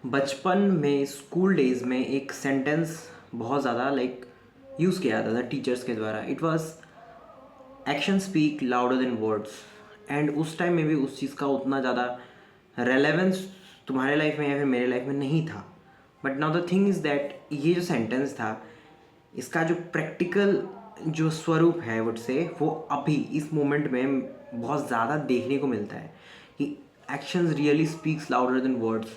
बचपन में school days में एक सेंटेंस बहुत ज़्यादा यूज़ किया जाता था टीचर्स के द्वारा. It was action speak louder than words. And उस टाइम में भी उस चीज़ का उतना ज़्यादा रेलेवेंस तुम्हारे लाइफ में या फिर मेरे लाइफ में नहीं था. But now the thing is that ये जो सेंटेंस था इसका जो प्रैक्टिकल जो स्वरूप है वुड से वो अभी इस मोमेंट में बहुत ज़्यादा देखने को मिलता है कि actions really speaks louder than words.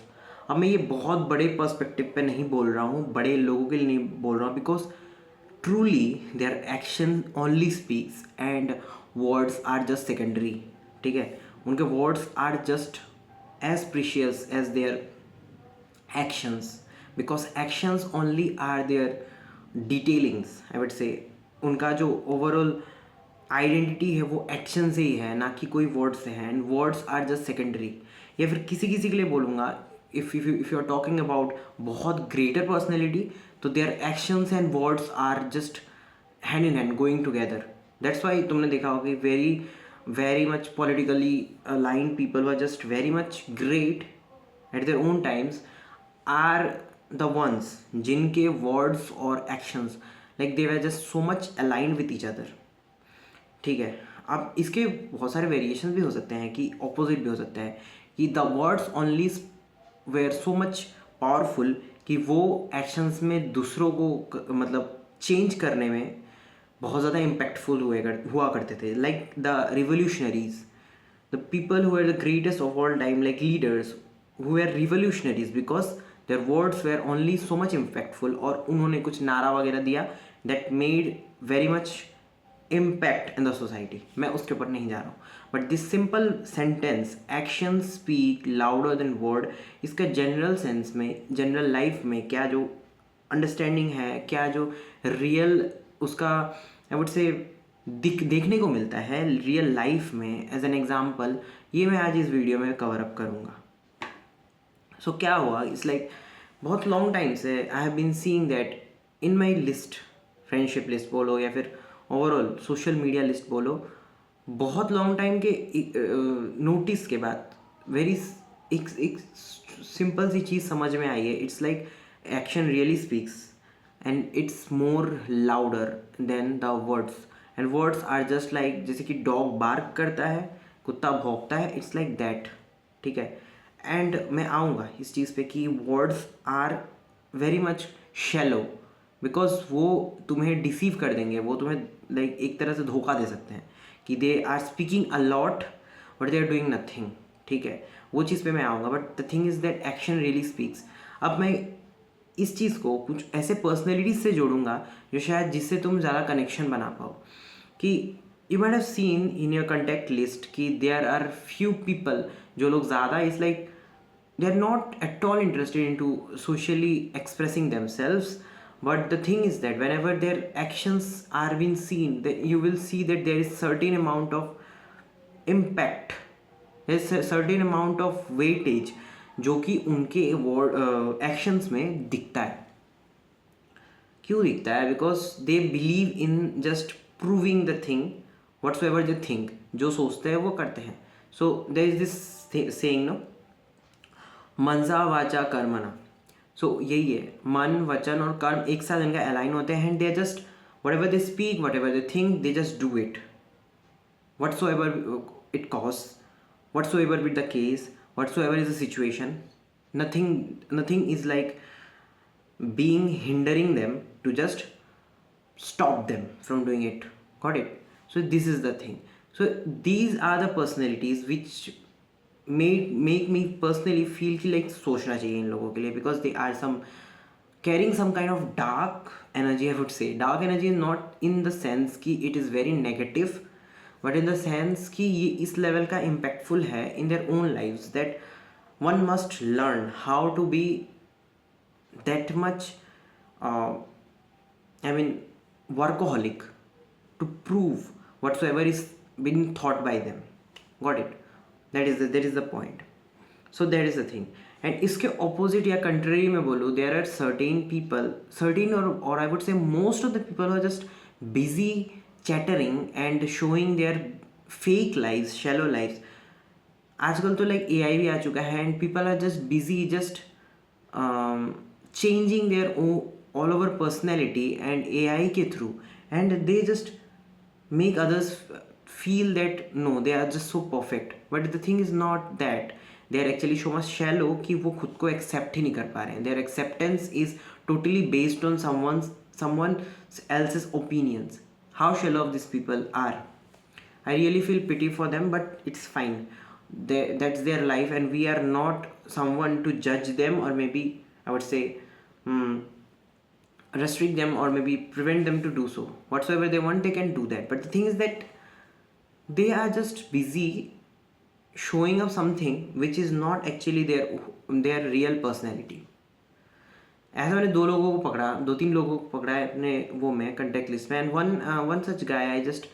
अब मैं ये बहुत बड़े पर्सपेक्टिव पे नहीं बोल रहा हूँ, बड़े लोगों के लिए नहीं बोल रहा हूँ, because truly their action only speaks and words are just secondary. ठीक है, उनके words are just as precious as their actions, because actions only are their detailings, I would say. उनका जो ओवरऑल आइडेंटिटी है वो एक्शन से ही है, ना कि कोई वर्ड से है. And words are just secondary. या फिर किसी किसी के लिए बोलूँगा, if you are talking about बहुत ग्रेटर पर्सनैलिटी, तो their actions and words are just hand in hand going together. That's why तुमने देखा होगा कि very very much politically aligned people were just very much great at their own times are the ones जिनके words और actions they were just so much aligned with each other. ठीक है, अब इसके बहुत सारे वेरिएशन भी हो सकते हैं कि ऑपोजिट भी हो सकता है कि the words only were so much powerful कि वो एक्शंस में दूसरों को मतलब चेंज करने में बहुत ज़्यादा इम्पैक्टफुल हुआ करते थे. Like the revolutionaries, the people who were the greatest of all time, like leaders who were revolutionaries because their words were only so much impactful, और उन्होंने कुछ नारा वगैरह दिया that made very much impact in the society. मैं उसके ऊपर नहीं जा रहा हूँ, but this simple sentence action speak louder than word, इसका जनरल सेंस में जनरल लाइफ में क्या जो अंडरस्टैंडिंग है, क्या जो रियल उसका आई वुड से देखने को मिलता है रियल लाइफ में एज एन एग्जाम्पल, ये मैं आज इस वीडियो में कवर अप करूँगा. सो क्या हुआ, इट्स बहुत लॉन्ग टाइम से I have been seeing that in my list, friendship list बोलो या फिर ओवरऑल सोशल मीडिया लिस्ट बोलो, बहुत लॉन्ग टाइम के नोटिस के बाद वेरी एक सिंपल सी चीज़ समझ में आई है. It's like action really speaks and it's more louder than the words. And words are just like जैसे कि डॉग बार्क करता है, कुत्ता भौंकता है, इट्स लाइक दैट. ठीक है, एंड मैं आऊँगा इस चीज़ पे कि words are very much shallow, because वो तुम्हें डिसीव कर देंगे, वो तुम्हें एक तरह से धोखा दे सकते हैं कि they are speaking a lot but they are doing nothing. ठीक है, वो चीज़ पे मैं आऊँगा, but the thing is that action really speaks. अब मैं इस चीज़ को कुछ ऐसे पर्सनैलिटीज से जोड़ूंगा जो शायद जिससे तुम ज़्यादा कनेक्शन बना पाओ. कि you might have seen in your contact list कि देयर आर फ्यू पीपल जो लोग ज़्यादा इस they are not at all interested into socially expressing themselves, but the thing is that whenever their actions are being seen, that you will see that there is certain amount of impact, there is a certain amount of weightage जो कि उनके actions में दिखता है. क्यों दिखता है? Because they believe in just proving the thing whatsoever they think. जो सोचते हैं वो करते हैं. So there is this saying no, मनसा वाचा कर्मणा. सो यही है, मन वचन और कर्म एक साथ इनका अलाइन होते हैं. And they just what ever they speak, what ever they think, they just do it whatsoever it costs, whatsoever be the case, whatsoever is the situation. Nothing is being hindering them to just stop them from doing it. Got it? So this is the thing. So these are the personalities which make me personally feel कि सोचना चाहिए इन लोगों के लिए, because they are carrying some kind of dark energy. I would say dark energy is not in the sense कि it is very negative, but in the sense कि ये इस लेवल का इम्पैक्टफुल है in their own lifes that one must learn how to be that much I mean workaholic to prove whatsoever is being thought by them. Got it? That is the point. So that is the thing. And इसके opposite या country में बोलूँ, there are certain people, certain और I would say most of the people are just busy chattering and showing their fake lives, shallow lives. आजकल तो AI भी आ चुका है and people are just busy just changing their all over personality and AI के through, and they just make others feel that no, they are just so perfect, but the thing is not that. They are actually so much shallow कि वो खुद को accept ही नहीं कर पा रहे हैं. Their acceptance is totally based on someone else's opinions. How shallow of these people are. I really feel pity for them, but it's fine. That's their life, and we are not someone to judge them, or maybe I would say restrict them, or maybe prevent them to do so. Whatsoever they want, they can do that. But the thing is that they are just busy showing up something which is not actually their real personality. ऐसा मैंने दो तीन लोगों को पकड़ा है अपने वो में contact list में, and one such guy, I just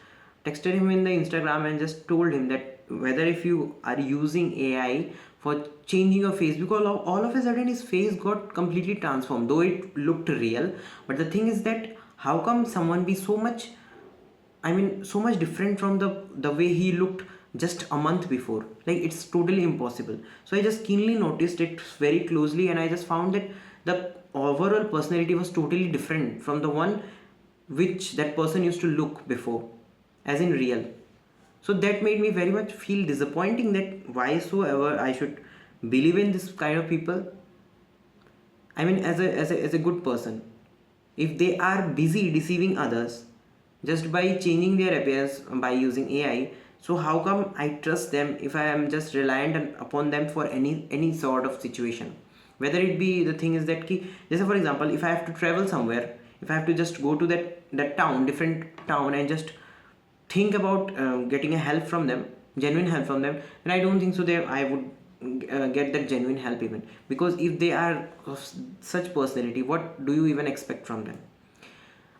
texted him in the Instagram and just told him that whether if you are using AI for changing your face, because all of a sudden his face got completely transformed, though it looked real. But the thing is that how come someone be so much, I mean, so much different from the way he looked just a month before? Like, it's totally impossible. So I just keenly noticed it very closely, and I just found that the overall personality was totally different from the one which that person used to look before, as in real. So that made me very much feel disappointing that why so ever I should believe in this kind of people. I mean, as a good person, if they are busy deceiving others just by changing their appearance by using AI, so how come I trust them if I am just reliant upon them for any sort of situation? Whether it be, the thing is that ki, just for example, if I have to travel somewhere, if I have to just go to that town, different town, and just think about getting a help from them, genuine help from them, then I don't think so that I would get that genuine help even. Because if they are of such personality, what do you even expect from them?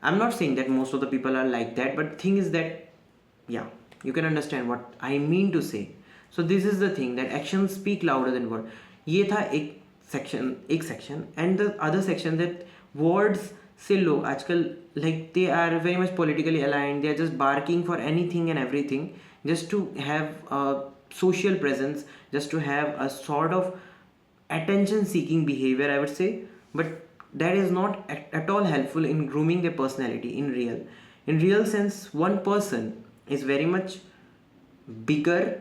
I'm not saying that most of the people are like that, but thing is that, yeah, you can understand what I mean to say. So this is the thing, that actions speak louder than word. ये था एक section, and the other section, that words से लोग आजकल, like, they are very much politically aligned. They are just barking for anything and everything just to have a social presence, just to have a sort of attention seeking behavior, I would say. But that is not at all helpful in grooming their personality in real sense. One person is very much bigger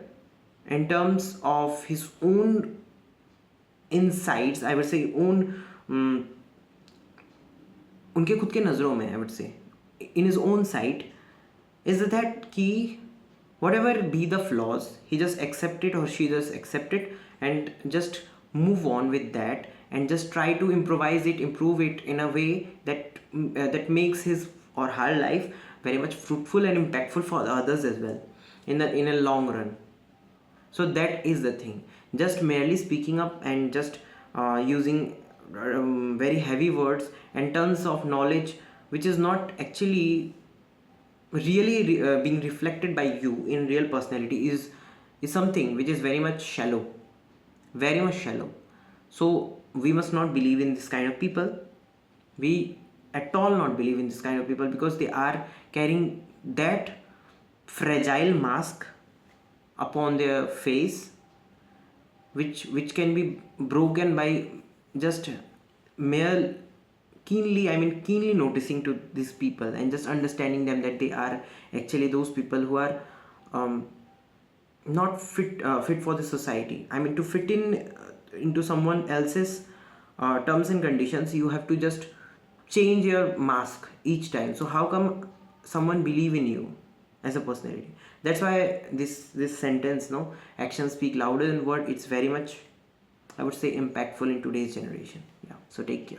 in terms of his own insights, I would say, own उनके खुद के नज़रों में, I would say, in his own sight, is that कि whatever be the flaws, he just accept it, or she just accept it, and just move on with that, and just try to improvise it, improve it in a way that that makes his or her life very much fruitful and impactful for the others as well in a long run. So that is the thing. Just merely speaking up and just using very heavy words and tons of knowledge which is not actually really being reflected by you in real personality is something which is very much shallow, very much shallow. So we must not believe in this kind of people. We at all not believe in this kind of people, because they are carrying that fragile mask upon their face, which can be broken by just mere keenly noticing to these people and just understanding them, that they are actually those people who are not fit for the society. I mean, to fit into someone else's terms and conditions, you have to just change your mask each time. So how come someone believe in you as a personality? That's why this sentence, no, actions speak louder than word, it's very much, I would say, impactful in today's generation. Yeah, so take care.